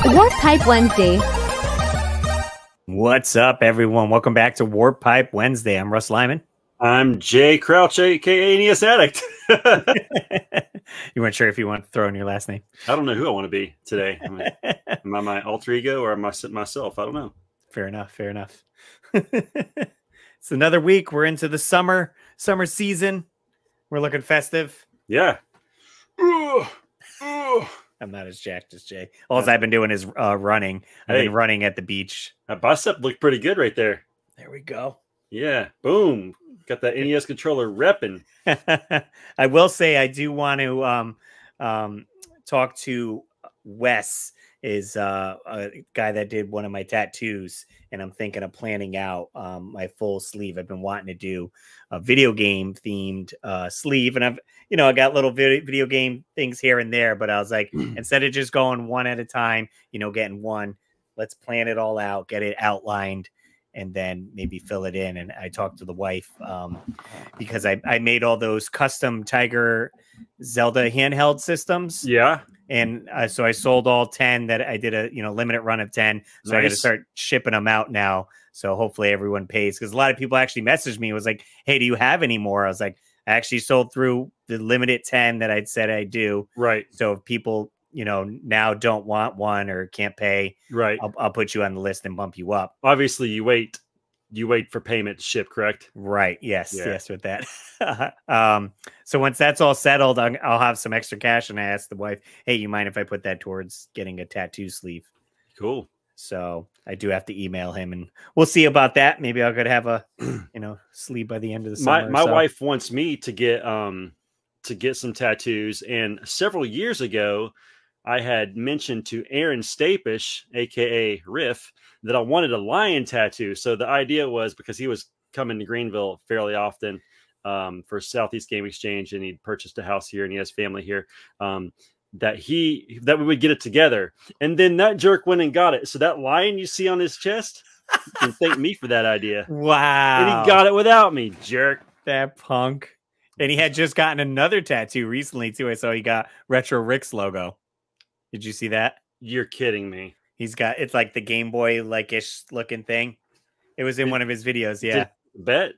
Warp Pipe Wednesday. What's up, everyone? Welcome back to Warp Pipe Wednesday. I'm Russ Lyman. I'm Jay Crouch, aka NES Addict. You weren't sure if you want to throw in your last name. I don't know who I want to be today. Am I my alter ego or am I myself? I don't know. Fair enough. Fair enough. It's another week. We're into the summer season. We're looking festive. Yeah. I'm not as jacked as Jay. All I've been doing is running. I've been running at the beach. That bicep looked pretty good right there. There we go. Yeah. Boom. Got that NES controller repping. I will say I do want to talk to Wes, is a guy that did one of my tattoos, and I'm thinking of planning out my full sleeve. I've been wanting to do a video game themed sleeve, and I got little video game things here and there, but I was like, instead of just going one at a time, getting one, let's plan it all out, get it outlined, and then maybe fill it in. And I talked to the wife because I made all those custom Tiger Zelda handheld systems. Yeah. And so I sold all 10 that I did a limited run of 10. So I got to start shipping them out now. So hopefully everyone pays, because a lot of people actually messaged me. It was like, hey, do you have any more? I was like, I actually sold through the limited 10 that I'd said I do. Right. So if people now don't want one or can't pay, right, I'll put you on the list and bump you up. Obviously you wait for payment to ship, correct? Right. Yes. Yeah. Yes. With that. So once that's all settled, I'll have some extra cash. And I asked the wife, hey, you mind if I put that towards getting a tattoo sleeve? Cool. So I do have to email him, and we'll see about that. Maybe I could have a, sleeve by the end of the summer. My wife wants me to get some tattoos. And several years ago, I had mentioned to Aaron Stapish, aka Riff, that I wanted a lion tattoo. So the idea was, because he was coming to Greenville fairly often for Southeast Game Exchange, and he'd purchased a house here and he has family here, that we would get it together. And then that jerk went and got it. So that lion you see on his chest, you can thank me for that idea. Wow. And he got it without me, jerk. That punk. And he had just gotten another tattoo recently too. I saw he got Retro Rick's logo. Did you see that? You're kidding me. It's like the Game Boy like-ish looking thing. It was in one of his videos. Yeah. Bet.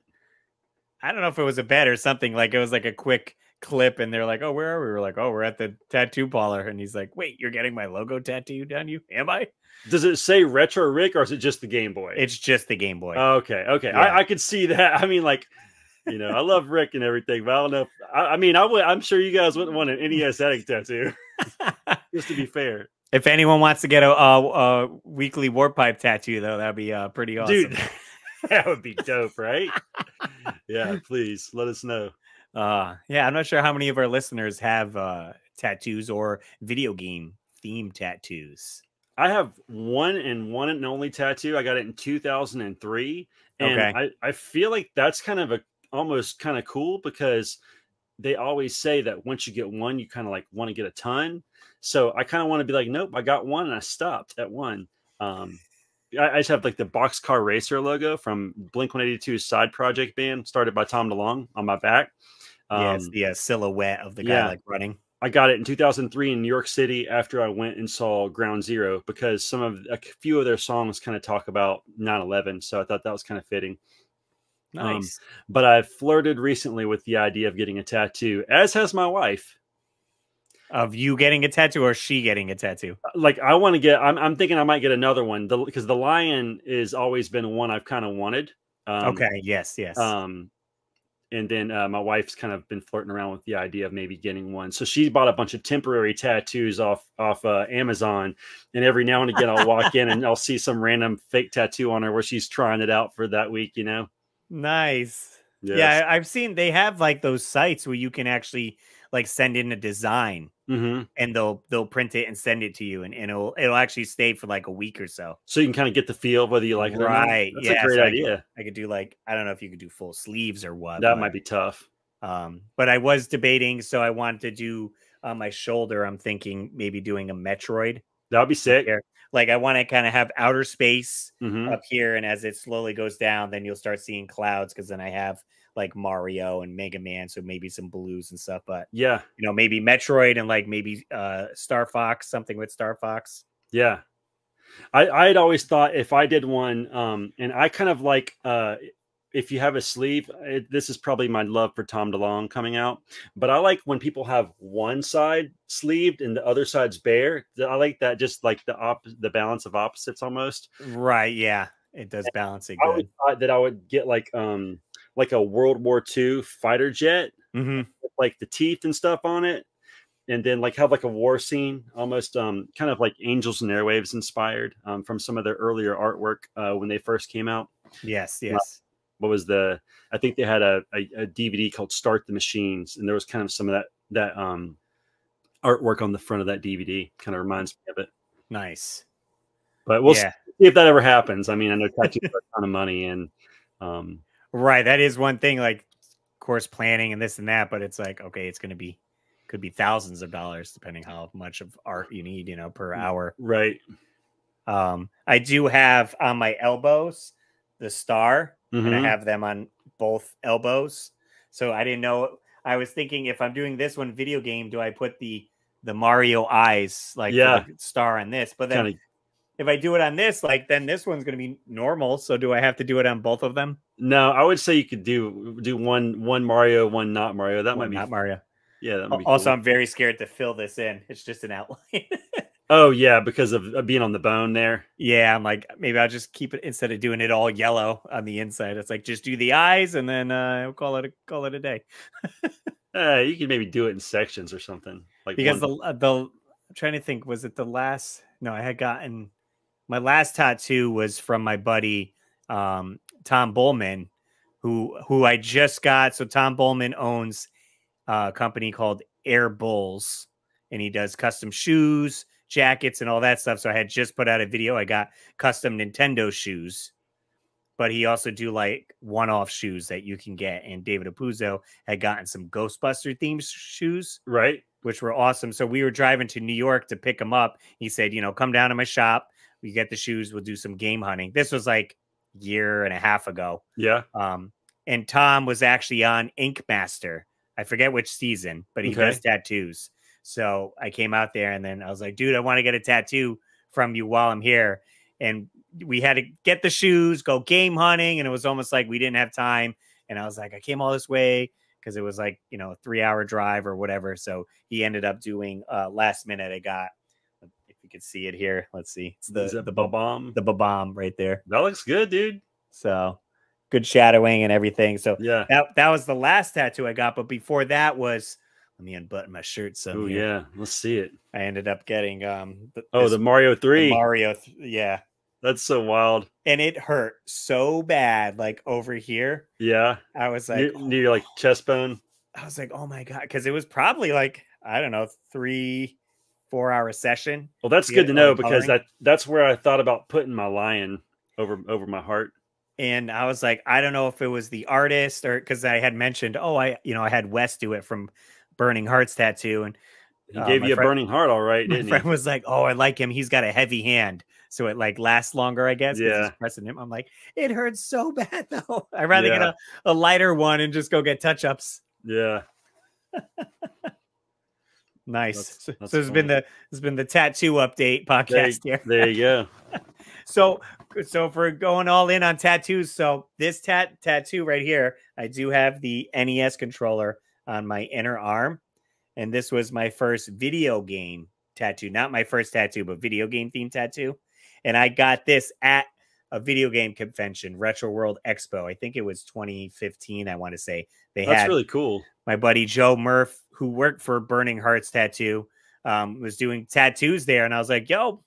I don't know if it was a bet or something. Like, it was like a quick clip, and they're like, oh, where are we? We're like, oh, we're at the tattoo parlor. And he's like, wait, you're getting my logo tattooed on you? Am I? Does it say Retro Rick, or is it just the Game Boy? It's just the Game Boy. Okay. Yeah. I could see that. I mean, like, I love Rick and everything, but I don't know. I'm sure you guys wouldn't want an NES Addict tattoo. Just to be fair. If anyone wants to get a weekly Warp Pipe tattoo, though, that'd be pretty awesome. Dude, that would be dope, right? Yeah, please let us know. Yeah, I'm not sure how many of our listeners have tattoos or video game themed tattoos. I have one and only tattoo. I got it in 2003. And okay. I feel like that's kind of almost kind of cool, because they always say that once you get one, you kind of like want to get a ton. So I kind of want to be like, nope, I got one and I stopped at one. I just have like the Boxcar Racer logo from Blink-182's side project band, started by Tom DeLonge, on my back. It's the silhouette of the guy like running. I got it in 2003 in New York City after I went and saw Ground Zero, because a few of their songs kind of talk about 9/11. So I thought that was kind of fitting. Nice. But I've flirted recently with the idea of getting a tattoo, as has my wife. Of you getting a tattoo, or she getting a tattoo? Like, I want to get, I'm thinking I might get another one, because the lion has always been one I've kind of wanted. Okay. Yes. And then my wife's kind of been flirting around with the idea of maybe getting one. So she bought a bunch of temporary tattoos off Amazon. And every now and again, I'll walk in and I'll see some random fake tattoo on her where she's trying it out for that week, Nice. Yes. Yeah, I've seen they have like those sites where you can actually like send in a design, and they'll print it and send it to you, and it'll actually stay for like a week or so. So you can kind of get the feel of whether you like it or not. Right. That's a great idea. I could do I don't know if you could do full sleeves or what. That might be tough. But I was debating, so I wanted to do on my shoulder. I'm thinking maybe doing a Metroid. That would be sick. Like, I want to kind of have outer space up here, and as it slowly goes down, then you'll start seeing clouds, because then I have like Mario and Mega Man, so maybe some blues and stuff. But yeah, maybe Metroid, and like maybe Star Fox, something with Star Fox. Yeah, I had always thought if I did one, and I kind of like if you have a sleeve, this is probably my love for Tom DeLonge coming out. But I like when people have one side sleeved and the other side's bare. I like that, just like the balance of opposites almost. Right. Yeah. It does balance it I always good. thought that I would get like a World War II fighter jet, Mm-hmm. with like the teeth and stuff on it, and then like have like a war scene, almost kind of like Angels and Airwaves inspired from some of their earlier artwork when they first came out. Yes. Uh, Yes. what was I think they had a DVD called Start the Machines, and there was kind of some of that artwork on the front of that DVD. Kind of reminds me of it. Nice. But we'll see Yeah. if that ever happens. I mean, I know tattoos are a ton of money, and Right. That is one thing, like course planning and this and that, but it's like, okay, it's going to could be thousands of dollars depending how much of art you need, per hour. right. I do have on my elbows the star, and I Mm-hmm. have them on both elbows. So I didn't know. I was thinking, if I'm doing this one video game, do I put the Mario eyes for the star on this? But then if I do it on this, then this one's going to be normal. So do I have to do it on both of them? No, I would say you could do one Mario, one not Mario. That might be not Mario. Yeah, that might be also cool. I'm very scared to fill this in. It's just an outline. Oh yeah, because of being on the bone there. Yeah, I'm like, maybe I'll just keep it, instead of doing it all yellow on the inside. It's like, just do the eyes and then we'll call it a day. You can maybe do it in sections or something. Like, because I'm trying to think, was it the last? No, I had gotten my last tattoo was from my buddy Tom Bullman, who I just got. So Tom Bullman owns a company called Air Bulls, and he does custom shoes, jackets, and all that stuff. So I had just put out a video. I got custom Nintendo shoes, but he also do like one-off shoes that you can get. And David Apuzzo had gotten some Ghostbuster themed shoes, right, which were awesome. So we were driving to New York to pick them up. He said, come down to my shop. We get the shoes. We'll do some game hunting. This was like a year and a half ago. Yeah. And Tom was actually on Ink Master. I forget which season, but he does tattoos. So I came out there, and then I was like, dude, I want to get a tattoo from you while I'm here. And we had to get the shoes, go game hunting. And it was almost like we didn't have time. And I was like, I came all this way because it was like, a 3-hour drive or whatever. So he ended up doing last minute. I got, if you could see it here. Let's see. It's the Ba-Bomb. The Ba-Bomb right there. That looks good, dude. So good shadowing and everything. So yeah, that was the last tattoo I got. But before that was, let me unbutton my shirt. Oh yeah, let's see it. I ended up getting the Mario 3. Yeah. That's so wild. And it hurt so bad, like over here. Yeah. I was like, near your like chest bone. I was like, oh my God. Because it was probably like, I don't know, 3-4 hour session. Well, that's good to know, because that's where I thought about putting my lion over my heart. And I was like, I don't know if it was the artist, or because I had mentioned, I had Wes do it from Burning Hearts Tattoo, and he gave you a burning heart, all right, didn't he? My friend was like, oh, I like him. He's got a heavy hand, so it like lasts longer, I guess. Yeah. He's pressing him. I'm like, it hurts so bad though. I'd rather get a lighter one and just go get touch-ups. Yeah. Nice. That's so it's been the tattoo update podcast here. There you go. So for going all in on tattoos, so this tattoo right here, I do have the NES controller on my inner arm. And this was my first video game tattoo. Not my first tattoo, but video game themed tattoo. And I got this at a video game convention, Retro World Expo. I think it was 2015, I want to say. That's really cool. My buddy Joe Murph, who worked for Burning Hearts Tattoo, was doing tattoos there. And I was like, yo,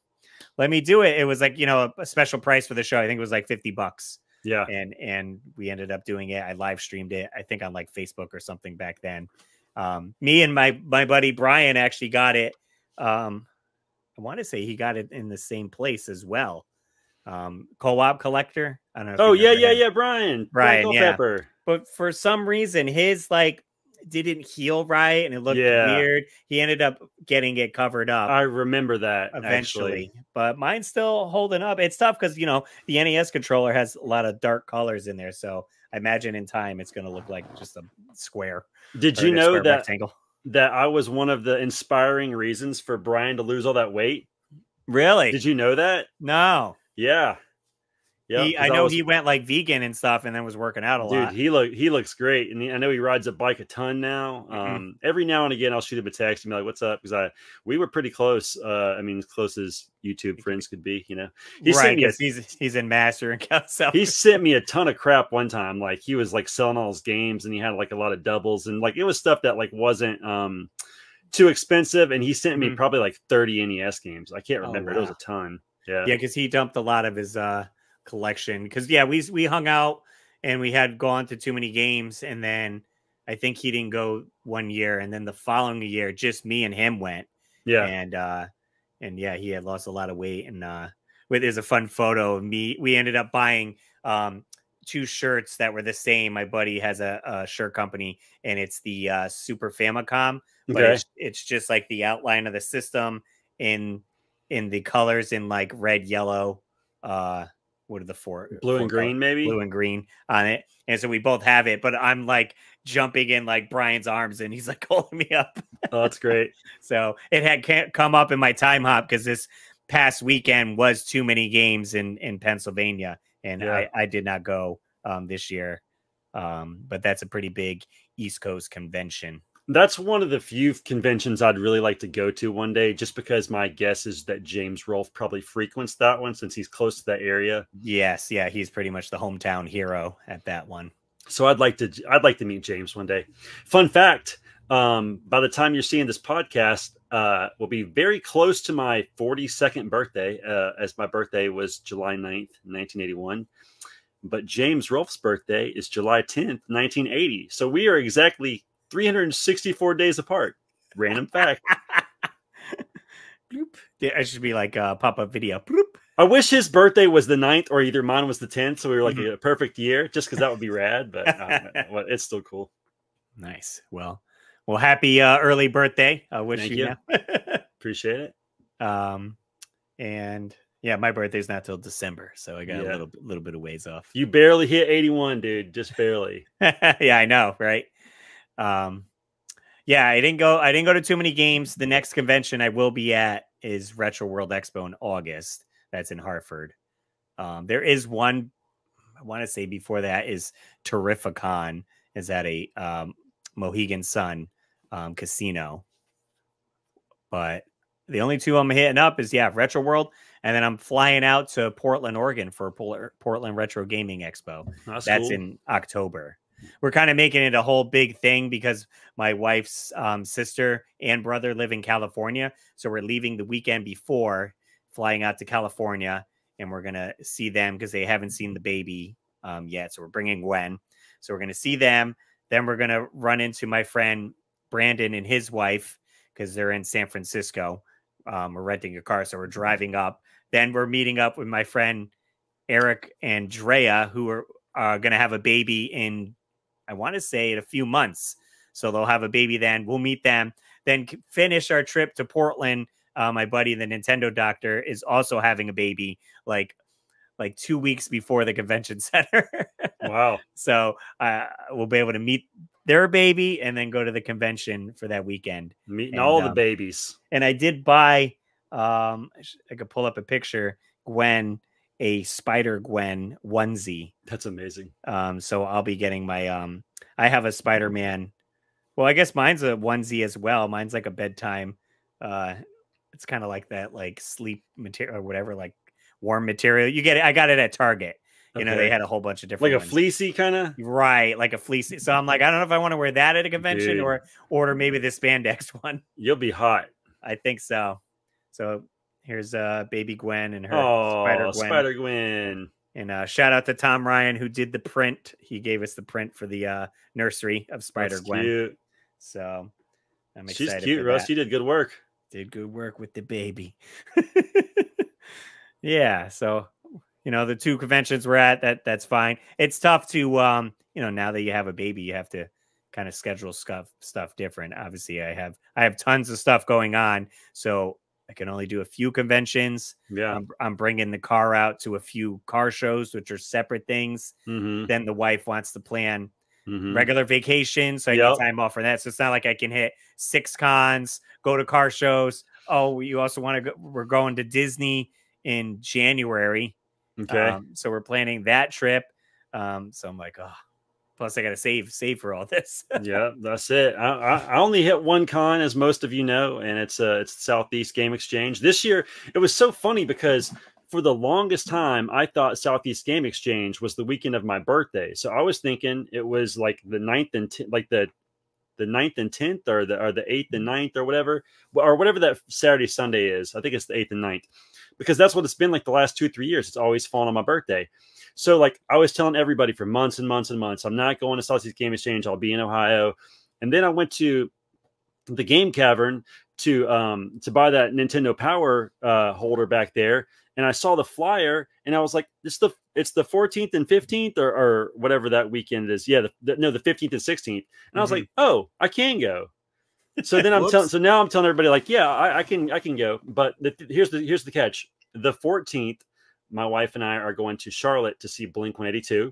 let me do it. It was like, a special price for the show. I think it was like $50. Yeah. And we ended up doing it. I live streamed it, I think on like Facebook or something back then. Me and my buddy Brian actually got it. I want to say he got it in the same place as well. Co-op Collector. I don't know. Oh yeah. Brian, yeah. But for some reason, his didn't heal right, and it looked weird. He ended up getting it covered up. I remember that eventually, but mine's still holding up. It's tough because the NES controller has a lot of dark colors in there, so I imagine in time it's going to look like just a square. Did you know that I was one of the inspiring reasons for Brian to lose all that weight? Really? Did you know that? No. Yeah. Yeah. I know he went like vegan and stuff and then was working out a Dude, lot. he looks great, and I know he rides a bike a ton now. Every now and again, I'll shoot him a text and be like, "What's up?" Because we were pretty close. I mean, as close as YouTube friends could be. You know, he Right, sent me because he's in Master and South. he sent me a ton of crap one time. Like he was like selling all his games, and he had like a lot of doubles, and like it was stuff that like wasn't too expensive. And he sent me probably like 30 NES games. I can't remember. It was a ton. Yeah, yeah, because he dumped a lot of his collection. Because yeah, we hung out and we had gone to too many games, and then I think he didn't go one year, and then the following year, just me and him went. yeah, And yeah, he had lost a lot of weight. And there's a fun photo of me. We ended up buying 2 shirts that were the same. My buddy has a shirt company, and it's the Super Famicom, but okay. it's just like the outline of the system in the colors in like red, yellow, what are the four Blue and green, colors? maybe. Blue and green on it. And so we both have it, but I'm like jumping in like Brian's arms and he's like holding me up. Oh, that's great. So it had come up in my time hop because this past weekend was too many games in Pennsylvania, and I did not go this year. But that's a pretty big East Coast convention. That's one of the few conventions I'd really like to go to one day, just because my guess is that James Rolfe probably frequents that one since he's close to that area. Yes, yeah, he's pretty much the hometown hero at that one. So I'd like to meet James one day. Fun fact: by the time you're seeing this podcast, will be very close to my 42nd birthday, as my birthday was July 9th, 1981. But James Rolfe's birthday is July 10th, 1980. So we are exactly 364 days apart. Random fact. Bloop. Yeah, I should be like a pop-up video. Bloop. I wish his birthday was the 9th or either mine was the 10th. So we were like a perfect year, just because that would be rad. But well, it's still cool. Nice. Well, happy early birthday. I wish Thank you. Appreciate it. And yeah, my birthday's not till December, so I got a little bit of ways off. You barely hit 81, dude. Just barely. Yeah, I know, right? Yeah, I didn't go to too many games. The next convention I will be at is Retro World Expo in August. That's in Hartford. There is one, I want to say before that, is Terrificon, is at a Mohegan Sun casino. But the only two I'm hitting up is Retro World, and then I'm flying out to Portland, Oregon for Portland Retro Gaming Expo. That's cool. In October. We're kind of making it a whole big thing because my wife's sister and brother live in California. So we're leaving the weekend before, flying out to California, and we're going to see them because they haven't seen the baby yet. So we're bringing Gwen. So we're going to see them. Then we're going to run into my friend Brandon and his wife because they're in San Francisco. We're renting a car. So we're driving up. Then we're meeting up with my friend Eric and Drea, who are going to have a baby in, I want to say, in a few months. So they'll have a baby then. We'll meet them. Then finish our trip to Portland. My buddy, the Nintendo doctor, is also having a baby like 2 weeks before the convention center. Wow. So we'll be able to meet their baby and then go to the convention for that weekend. Meeting all the babies. And I did buy, I could pull up a picture, Gwen, a Spider-Gwen onesie. That's amazing. So I'll be getting my, I have a Spider-Man. Well, I guess mine's a onesie as well. Mine's like a bedtime. It's kind of like that, like sleep material or whatever, like warm material. You get it. I got it at Target. You know, they had a whole bunch of different like ones. A fleecy kind of, right? Like a fleecy. So I'm like, I don't know if I want to wear that at a convention or order maybe the spandex one. You'll be hot. I think so. So here's baby Gwen and her Spider Gwen. And shout out to Tom Ryan who did the print. He gave us the print for the nursery of Spider Gwen. Cute. So I'm excited. She's cute, Russ. You did good work. Did good work with the baby. Yeah. So, you know, the two conventions we're at, that's fine. It's tough to, you know, now that you have a baby, you have to kind of schedule stuff different. Obviously I have tons of stuff going on, so I can only do a few conventions. Yeah. I'm bringing the car out to a few car shows, which are separate things. Then the wife wants to plan regular vacation, so I get time off for that. So it's not like I can hit 6 cons, go to car shows, Oh, you also want to go? We're going to Disney in January. Okay. So we're planning that trip. So I'm like, oh, plus I got to save for all this. Yeah, that's it. I only hit one con, as most of you know, and it's Southeast Game Exchange. This year, it was so funny because for the longest time, I thought Southeast Game Exchange was the weekend of my birthday. So I was thinking it was like the 9th and like the 9th and 10th, or the 8th and 9th, or whatever that Saturday Sunday is. I think it's the 8th and 9th, because that's what it's been like the last 2-3 years. It's always fallen on my birthday. So like I was telling everybody for months and months and months, I'm not going to Southeast Game Exchange. I'll be in Ohio. And then I went to the Game Cavern to buy that Nintendo Power holder back there. And I saw the flyer and I was like, it's the 14th and 15th or whatever that weekend is. Yeah. The 15th and 16th. And I was like, oh, I can go. So then now I'm telling everybody like, yeah, I can go. But here's the catch. The 14th, my wife and I are going to Charlotte to see Blink-182.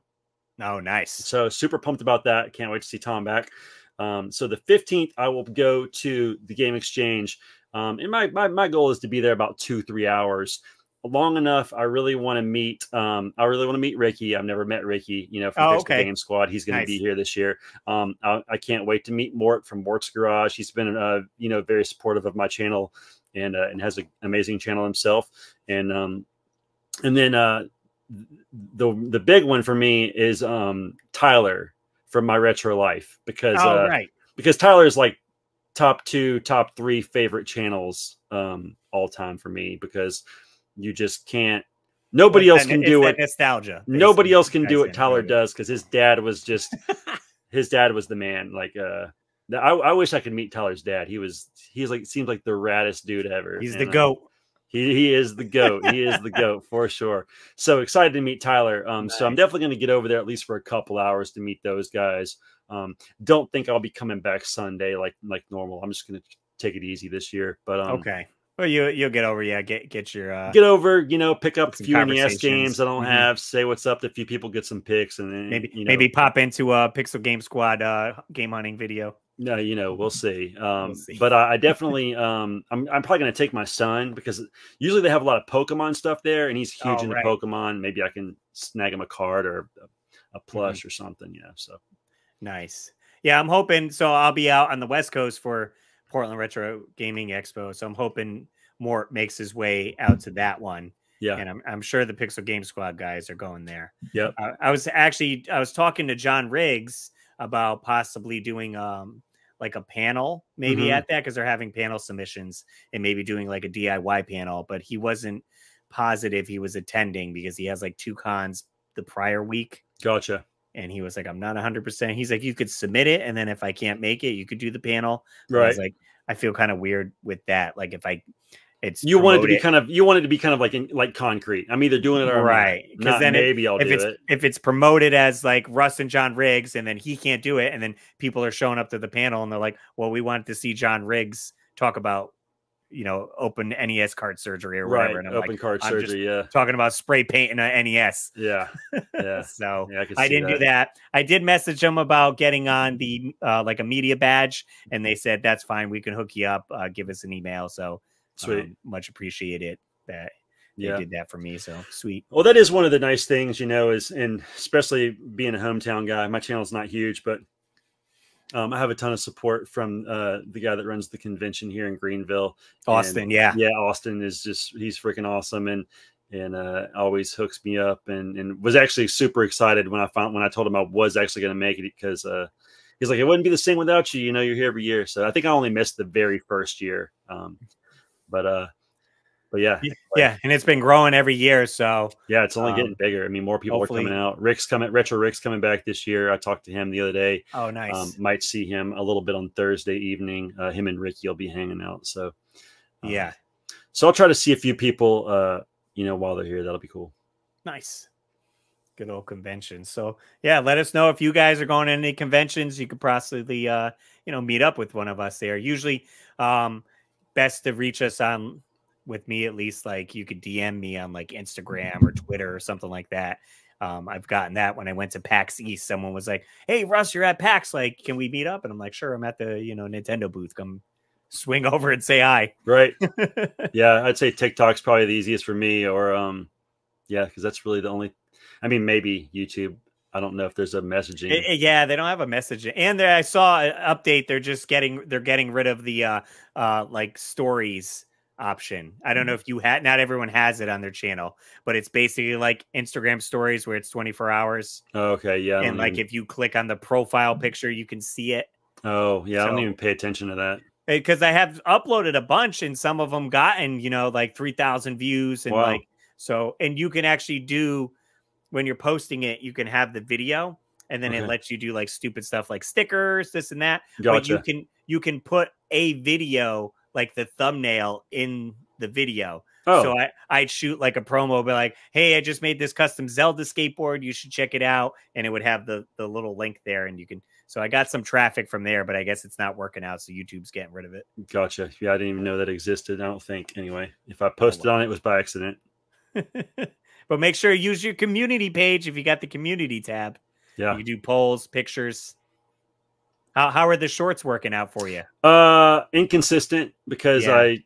Oh, nice. So super pumped about that. Can't wait to see Tom back. So the 15th, I will go to the Game Exchange. And my goal is to be there about 2-3 hours. Long enough. I really want to meet Ricky. I've never met Ricky, from Pixel Game Squad. He's going to be here this year. I can't wait to meet Mort from Mort's Garage. He's been very supportive of my channel and has an amazing channel himself. And then the big one for me is Tyler from My Retro Life, because because Tyler is like top 2, top 3 favorite channels all time for me, because you just can't. Nobody else can do it. Nostalgia. Nobody else can do what Tyler does, because his dad was just his dad was the man. Like I wish I could meet Tyler's dad. He's like seems like the raddest dude ever. He's the GOAT. He is the GOAT. He is the GOAT for sure. So excited to meet Tyler. Nice. So I'm definitely going to get over there at least for a couple hours to meet those guys. Don't think I'll be coming back Sunday like normal. I'm just going to take it easy this year. But okay. Well, you'll get over. Yeah, get your get over. Pick up a few NES games I don't have. Say what's up to a few people. Get some picks, and then maybe pop into a Pixel Game Squad game hunting video. No, we'll see. But I definitely, I'm probably going to take my son, because usually they have a lot of Pokemon stuff there, and he's huge into Pokemon. Maybe I can snag him a card or a plush or something. Yeah. So nice. Yeah, I'm hoping. So I'll be out on the West Coast for Portland Retro Gaming Expo. So I'm hoping Mort makes his way out to that one. Yeah. And I'm sure the Pixel Game Squad guys are going there. Yep. I was talking to John Riggs about possibly doing like a panel maybe at that, because they're having panel submissions, and maybe doing like a DIY panel, but he wasn't positive he was attending because he has like 2 cons the prior week. Gotcha. And he was like, I'm not 100%. He's like, you could submit it, and then if I can't make it, you could do the panel. Right. I was like, I feel kind of weird with that. Like if you want it to be kind of like concrete. I'm either doing it or right. Because then maybe I'll do it. If it's promoted as like Russ and John Riggs, and then he can't do it, and then people are showing up to the panel and they're like, well, we wanted to see John Riggs talk about, open NES card surgery or whatever. And I'm open card surgery. Yeah. Talking about spray painting an NES. Yeah. Yeah. So yeah, I didn't do that. I did message them about getting on the like a media badge, and they said, that's fine. We can hook you up. Give us an email. So sweet. Much appreciated that they did that for me. So sweet. Well, that is one of the nice things, is, and especially being a hometown guy, my channel's not huge, but I have a ton of support from the guy that runs the convention here in Greenville. Austin. And, Austin is he's freaking awesome. And always hooks me up, and was actually super excited when I told him I was actually going to make it, because he's like, it wouldn't be the same without you. You're here every year. So I think I only missed the very first year. But yeah. Yeah. And it's been growing every year. So yeah, it's only getting bigger. I mean, more people are coming out. Retro Rick's coming back this year. I talked to him the other day. Oh, nice. Might see him a little bit on Thursday evening. Him and Ricky will be hanging out. So yeah. So I'll try to see a few people, while they're here. That'll be cool. Nice. Good old convention. So yeah, let us know if you guys are going to any conventions. You could possibly, meet up with one of us there. Usually, best to reach us on, with me at least, like you could DM me on like Instagram or Twitter or something like that. I've gotten that when I went to PAX East. Someone was like, hey, Russ, you're at PAX. Like, can we meet up? And I'm like, sure, I'm at the, Nintendo booth. Come swing over and say hi. Right. Yeah, I'd say TikTok's probably the easiest for me, or yeah, because that's really the only. I mean, maybe YouTube. I don't know if there's a messaging. Yeah, they don't have a message. And I saw an update. They're getting rid of the like stories option. I don't know if you had. Not everyone has it on their channel, but it's basically like Instagram stories where it's 24 hours. Oh, okay, yeah. And like if you click on the profile picture, you can see it. Oh, yeah. I don't So- even pay attention to that. Because I have uploaded a bunch and some of them gotten, like 3,000 views and Wow. like so. And you can actually do when you're posting it, you can have the video and then it lets you do like stupid stuff like stickers, this and that. Gotcha. But you can put a video like the thumbnail in the video. Oh. So I'd shoot like a promo, be like, hey, I just made this custom Zelda skateboard. You should check it out. And it would have the little link there and you can. So I got some traffic from there, but I guess it's not working out. So YouTube's getting rid of it. Gotcha. Yeah, I didn't even know that existed. I don't think. Anyway, if I posted on it, it was by accident. But make sure you use your community page if you got the community tab. Yeah. You do polls, pictures. How are the shorts working out for you? Inconsistent because I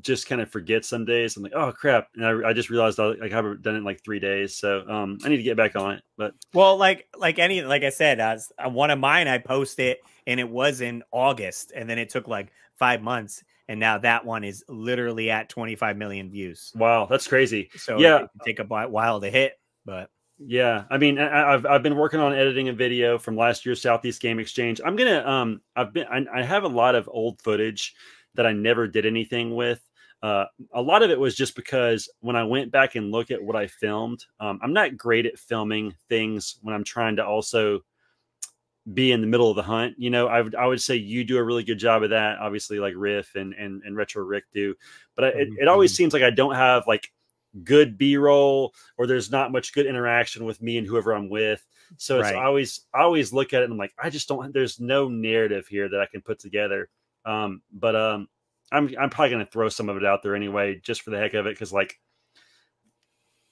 just kind of forget some days. I'm like, oh crap, and I just realized I haven't done it in like 3 days, so I need to get back on it. But well, like I said, one of mine I posted and it was in August, and then it took like 5 months, and now that one is literally at 25 million views. Wow, that's crazy. So yeah, it can take a while to hit, but. Yeah, I mean, I've been working on editing a video from last year's Southeast Game Exchange. I'm gonna I have a lot of old footage that I never did anything with. A lot of it was just because when I went back and look at what I filmed, I'm not great at filming things when I'm trying to also be in the middle of the hunt. I would say you do a really good job of that. Obviously, like Riff and Retro Rick do, but it always seems like I don't have like good B-roll, or there's not much good interaction with me and whoever I'm with. So it's I always look at it and I'm like, I just don't, there's no narrative here that I can put together. I'm probably going to throw some of it out there anyway, just for the heck of it. Cause like,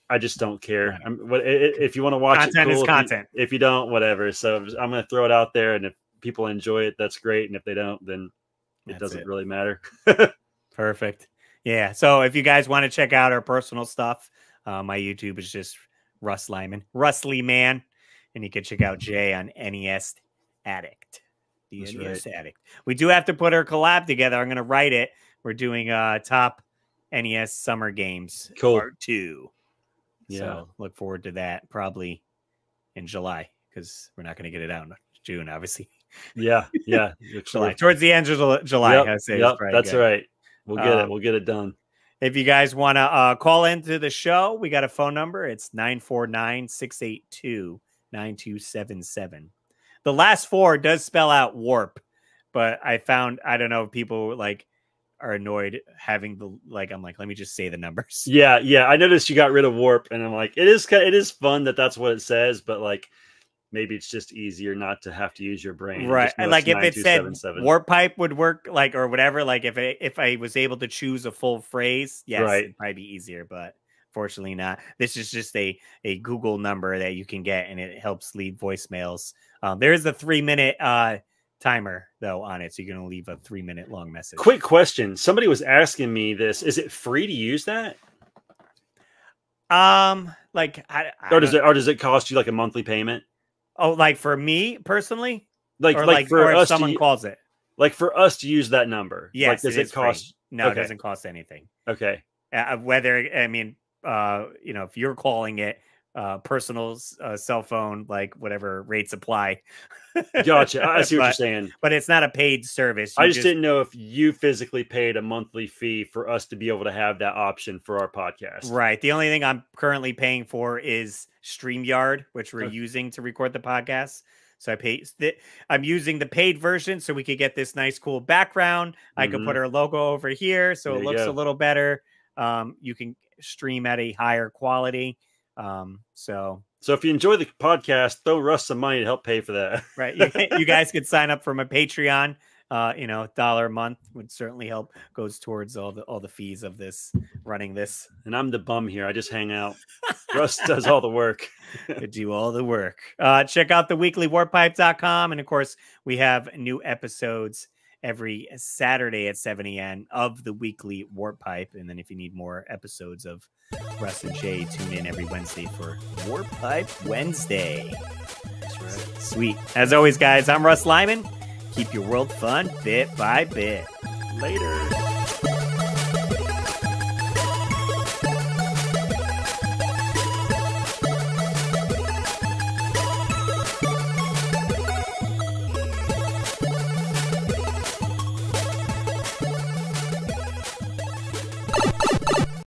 I just don't care. If you want to watch content it, cool. Is content. If you don't, whatever. So I'm going to throw it out there, and if people enjoy it, that's great. And if they don't, then it doesn't really matter. Perfect. Yeah. So if you guys want to check out our personal stuff, my YouTube is just Russ Lee Man, and you can check out Jay on NES Addict. The NES Addict. We do have to put our collab together. I'm going to write it. We're doing top NES Summer Games Part 2. Yeah. So look forward to that probably in July, because we're not going to get it out in June, obviously. Yeah. July. Towards the end of July. Yep, I'd say that's right. We'll get it. We'll get it done. If you guys want to call into the show, we got a phone number. It's 949-682-9277. The last 4 does spell out warp, but I don't know if people like are annoyed having the I'm like, let me just say the numbers. Yeah. I noticed you got rid of warp, and I'm like, it is fun that's what it says, but like maybe it's just easier not to have to use your brain. Right. Like if it said warp pipe would work, like, or whatever, like if I was able to choose a full phrase, yes, it'd probably be easier, but fortunately not. This is just a Google number that you can get, and it helps leave voicemails. There is a 3-minute timer though on it, so you're going to leave a 3-minute long message. Quick question. Somebody was asking me this. Is it free to use that? Like, or does it cost you like a monthly payment? Oh, like for me personally, like for us, if someone calls it, like for us to use that number. Yes, like, does it cost? Free. No, it doesn't cost anything. Okay. Whether if you're calling it personal cell phone, like whatever rates apply. Gotcha. I see what you're saying. But it's not a paid service. I just didn't know if you physically paid a monthly fee for us to be able to have that option for our podcast. Right. The only thing I'm currently paying for is StreamYard, which we're using to record the podcast. So I'm using the paid version so we could get this nice, cool background. I could put our logo over here so it looks a little better. You can stream at a higher quality. So if you enjoy the podcast, throw Russ some money to help pay for that. Right. You guys could sign up for my Patreon. $1 a month would certainly help. Goes towards all the fees of running this. And I'm the bum here. I just hang out. Russ does all the work. I do all the work. Check out the weeklywarpipe.com. And of course, we have new episodes every Saturday at 7 a.m. of the weekly Warp Pipe. And then if you need more episodes of Russ and Jay, tune in every Wednesday for Warp Pipe Wednesday. That's right. Sweet. As always, guys, I'm Russ Lyman. Keep your world fun bit by bit. Later.